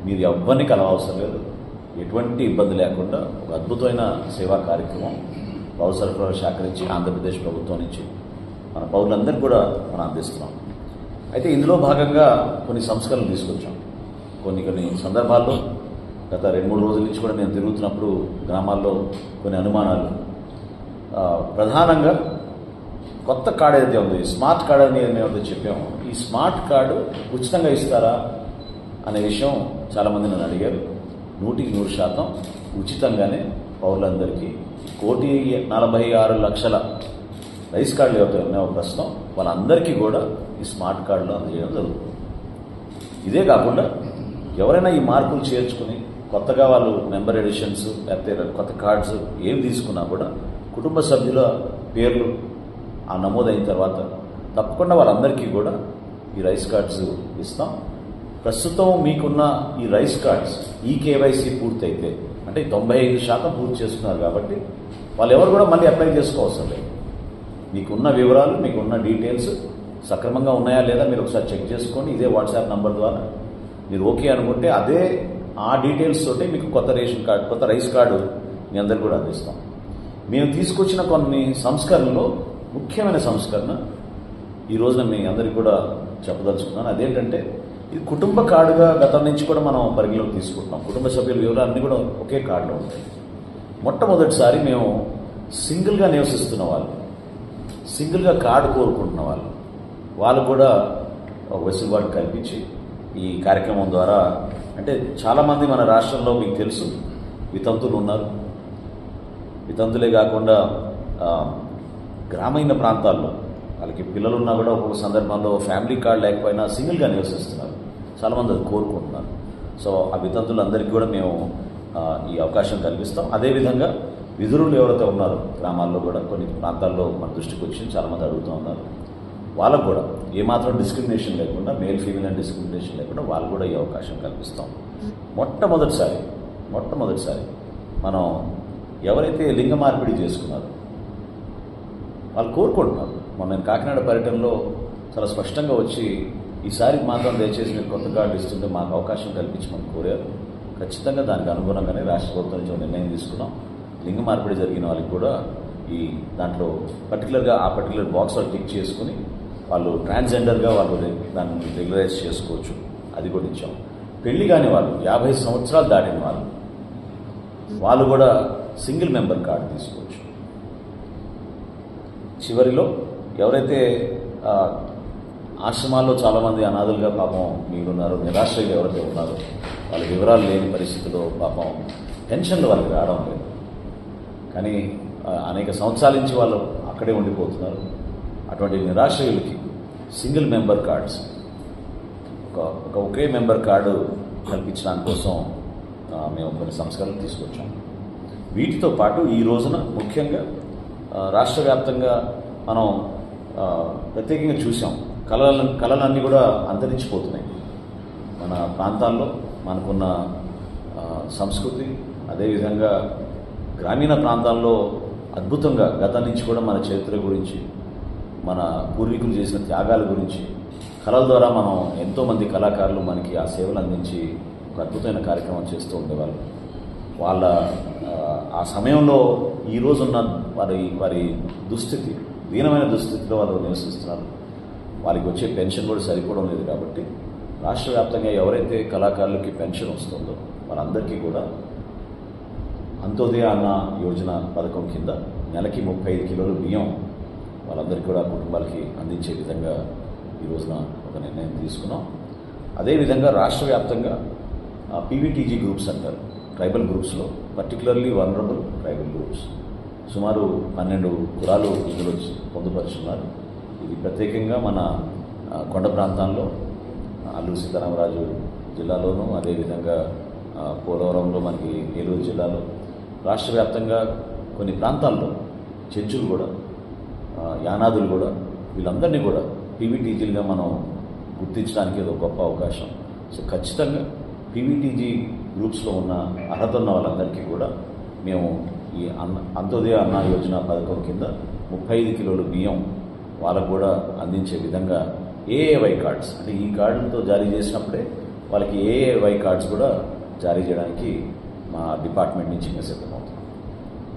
మీరు ఎవ్వరిని కలవవసరం లేదు. ఎటువంటి ఇబ్బంది లేకుండా ఒక అద్భుతమైన సేవా కార్యక్రమం పౌర సరఫరాల శాఖ నుంచి ఆంధ్రప్రదేశ్ ప్రభుత్వం నుంచి మన పౌరులందరికీ కూడా మనం అందిస్తున్నాం. అయితే ఇందులో భాగంగా కొన్ని సంస్కరణలు తీసుకొచ్చాం. కొన్ని సందర్భాల్లో గత 2-3 రోజుల నుంచి కూడా నేను తిరుగుతున్నప్పుడు గ్రామాల్లో కొన్ని అనుమానాలు, ప్రధానంగా కొత్త కార్డు ఏదైతే ఉంది, స్మార్ట్ కార్డు అని మేము చెప్పాము. ఈ స్మార్ట్ కార్డు ఉచితంగా ఇస్తారా అనే విషయం చాలామంది నన్ను అడిగారు. 100% ఉచితంగానే పౌరులందరికీ 1,46,00,000 రైస్ కార్డులు ఎవరైతే ఉన్నాయో ప్రస్తుతం వాళ్ళందరికీ కూడా ఈ స్మార్ట్ కార్డులు అందజేయడం జరుగుతుంది. ఇదే కాకుండా ఎవరైనా ఈ మార్పులు చేర్చుకుని కొత్తగా వాళ్ళు మెంబర్ ఎడిషన్స్ లేకపోతే కొత్త కార్డ్స్ ఏం తీసుకున్నా కూడా కుటుంబ సభ్యుల పేర్లు ఆ నమోదైన తర్వాత తప్పకుండా వాళ్ళందరికీ కూడా ఈ రైస్ కార్డ్స్ ఇస్తాం. ప్రస్తుతం మీకున్న ఈ రైస్ కార్డ్స్ ఈ కేవైసీ పూర్తయితే అంటే 95% పూర్తి చేస్తున్నారు కాబట్టి వాళ్ళు ఎవరు కూడా మళ్ళీ అప్లై చేసుకోవసరం లేదు. మీకున్న వివరాలు, మీకున్న డీటెయిల్స్ సక్రమంగా ఉన్నాయా లేదా మీరు ఒకసారి చెక్ చేసుకొని ఇదే వాట్సాప్ నంబర్ ద్వారా మీరు ఓకే అనుకుంటే అదే ఆ డీటెయిల్స్ తోటి మీకు కొత్త రేషన్ కార్డు, కొత్త రైస్ కార్డు మీ అందరికి కూడా అందిస్తాం. మేము తీసుకొచ్చిన కొన్ని సంస్కరణలో ముఖ్యమైన సంస్కరణ ఈ రోజున మీ అందరికీ కూడా చెప్పదలుచుకున్నాను. అదేంటంటే ఇది కుటుంబ కార్డుగా గతం నుంచి కూడా మనం పరిగణలోకి తీసుకుంటున్నాం. కుటుంబ సభ్యుల వివరాలన్నీ కూడా ఒకే కార్డులో ఉంటాయి. మొట్టమొదటిసారి మేము సింగిల్గా నివసిస్తున్న వాళ్ళు, సింగిల్గా కార్డు కోరుకుంటున్న వాళ్ళు కూడా ఒక వెసులుబాటు కల్పించి ఈ కార్యక్రమం ద్వారా, అంటే చాలామంది మన రాష్ట్రంలో మీకు తెలుసు వితంతులు ఉన్నారు. వితంతులే కాకుండా గ్రామీణ ప్రాంతాల్లో వాళ్ళకి పిల్లలు ఉన్నా కూడా ఒక్కొక్క సందర్భంలో ఫ్యామిలీ కార్డు లేకపోయినా సింగిల్గా నివసిస్తున్నారు. చాలామంది అది కోరుకుంటున్నారు. సో ఆ వితంతులందరికీ కూడా మేము ఈ అవకాశం కల్పిస్తాం. అదేవిధంగా విధులు ఎవరైతే ఉన్నారో గ్రామాల్లో కూడా కొన్ని ప్రాంతాల్లో మన దృష్టికి వచ్చి చాలామంది అడుగుతూ ఉన్నారు. వాళ్ళకు కూడా ఏమాత్రం డిస్క్రిమినేషన్ లేకుండా, మేల్ ఫీమేల్ అని డిస్క్రిమినేషన్ లేకుండా వాళ్ళు కూడా ఈ అవకాశం కల్పిస్తాం. మొట్టమొదటిసారి మనం ఎవరైతే లింగ మార్పిడి చేసుకున్నారో వాళ్ళు కోరుకుంటున్నారు. నేను కాకినాడ పర్యటనలో చాలా స్పష్టంగా వచ్చి ఈసారి మాత్రం దయచేసి మీరు కొత్త కార్డు ఇస్తుంటే మాకు అవకాశం కల్పించమని కోరారు. ఖచ్చితంగా దానికి అనుగుణంగానే రాష్ట్ర ప్రభుత్వం నుంచి నిర్ణయం తీసుకున్నాం. లింగ మార్పిడి జరిగిన వాళ్ళకి కూడా ఈ దాంట్లో పర్టికులర్గా ఆ పర్టికులర్ బాక్స్ వాళ్ళు టిక్ చేసుకుని వాళ్ళు ట్రాన్స్జెండర్గా వాళ్ళు దాన్ని రెగ్యులరైజ్ చేసుకోవచ్చు. అది కూడా ఇచ్చాం. పెళ్లి కాని వాళ్ళు 50 సంవత్సరాలు దాటిన వాళ్ళు కూడా సింగిల్ మెంబర్ కార్డు తీసుకోవచ్చు. చివరిలో ఎవరైతే ఆశ్రమాల్లో చాలామంది అనాథులుగా పాపం మీరున్నారు, నిరాశ్రయులు ఎవరైతే ఉన్నారో వాళ్ళ వివరాలు లేని పరిస్థితుల్లో పాపం పెన్షన్లు వాళ్ళకి రావడం లేదు. కానీ అనేక సంవత్సరాల నుంచి వాళ్ళు అక్కడే ఉండిపోతున్నారు. అటువంటి నిరాశ్రయులకి సింగిల్ మెంబర్ కార్డ్స్ ఒకే మెంబర్ కార్డు కల్పించడానికి కోసం మేము కొన్ని సంస్కరణలు తీసుకొచ్చాం. వీటితో పాటు ఈ రోజున ముఖ్యంగా రాష్ట్ర వ్యాప్తంగా మనం ప్రత్యేకంగా చూసాం, కళలన్నీ కూడా అంతరించిపోతున్నాయి. మన ప్రాంతాల్లో మనకున్న సంస్కృతి, అదేవిధంగా గ్రామీణ ప్రాంతాల్లో అద్భుతంగా గతం నుంచి కూడా మన చరిత్ర గురించి, మన పూర్వీకులు చేసిన త్యాగాల గురించి కళల ద్వారా మనం ఎంతోమంది కళాకారులు మనకి ఆ సేవలు అందించి ఒక అద్భుతమైన కార్యక్రమం చేస్తూ ఉండేవాళ్ళు. వాళ్ళ ఆ సమయంలో ఈ రోజున్న వారి దుస్థితి, దీనమైన దుస్థితిలో వాళ్ళు నివసిస్తున్నారు. వాళ్ళకి వచ్చే పెన్షన్ కూడా సరిపోవడం లేదు. కాబట్టి రాష్ట్ర వ్యాప్తంగా ఎవరైతే కళాకారులకి పెన్షన్ వస్తుందో వాళ్ళందరికీ కూడా అంత్యోదయ అన్న యోజన పథకం కింద నెలకి 35 కిలోల బియ్యం వాళ్ళందరికీ కూడా కుటుంబాలకి అందించే విధంగా ఈ రోజున ఒక నిర్ణయం తీసుకున్నాం. అదేవిధంగా రాష్ట్ర వ్యాప్తంగా పీవీటీజీ గ్రూప్స్ అంటారు, ట్రైబల్ గ్రూప్స్లో పర్టికులర్లీ వనరబుల్ ట్రైబల్ గ్రూప్స్ సుమారు 12 కులాలు ఇందులో పొందుపరుచున్నారు. ఇది ప్రత్యేకంగా మన కొండ ప్రాంతాల్లో అల్లూరి సీతారామరాజు జిల్లాలోనూ, అదేవిధంగా పోలవరంలో మనకి ఏలూరు జిల్లాలో, రాష్ట్ర వ్యాప్తంగా కొన్ని ప్రాంతాల్లో చెంచులు కూడా, యానాదులు కూడా, వీళ్ళందరినీ కూడా పీవీటీజీలుగా మనం గుర్తించడానికి ఇది ఒక గొప్ప అవకాశం. సో ఖచ్చితంగా పీవీటీజీ గ్రూప్స్లో ఉన్న అర్హత ఉన్న వాళ్ళందరికీ కూడా మేము ఈ అంత్యోదయ అన్న యోజన పథకం కింద 35 కిలోల బియ్యం వాళ్ళకు కూడా అందించే విధంగా ఏఏవై కార్డ్స్, అంటే ఈ కార్డులతో జారీ చేసినప్పుడే వాళ్ళకి ఏఏవై కార్డ్స్ కూడా జారీ చేయడానికి మా డిపార్ట్మెంట్ నుంచి మేము సిద్ధమవుతున్నాం.